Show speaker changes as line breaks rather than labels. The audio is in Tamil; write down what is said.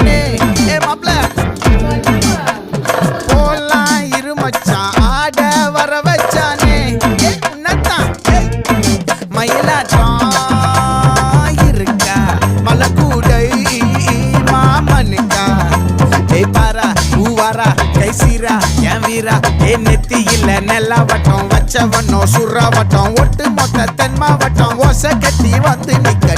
வச்சானே ஏ மாப்ள போலாம் இரு மச்சான் ஆட வர வச்சானே ஏ உன்னதான் மயிலாட்டம் இருக்கா மலக்கூடை மாமனுக்கா ஏ பாரா ஊவாரா கைசீரா என் வீரா ஏ நெத்தி இல்ல நெல்லாவட்டம் வச்சவனோ சுறாவட்டம் ஒட்டு மொத்த தென் மாவட்டம் ஓசை கட்டி வந்து நிக்க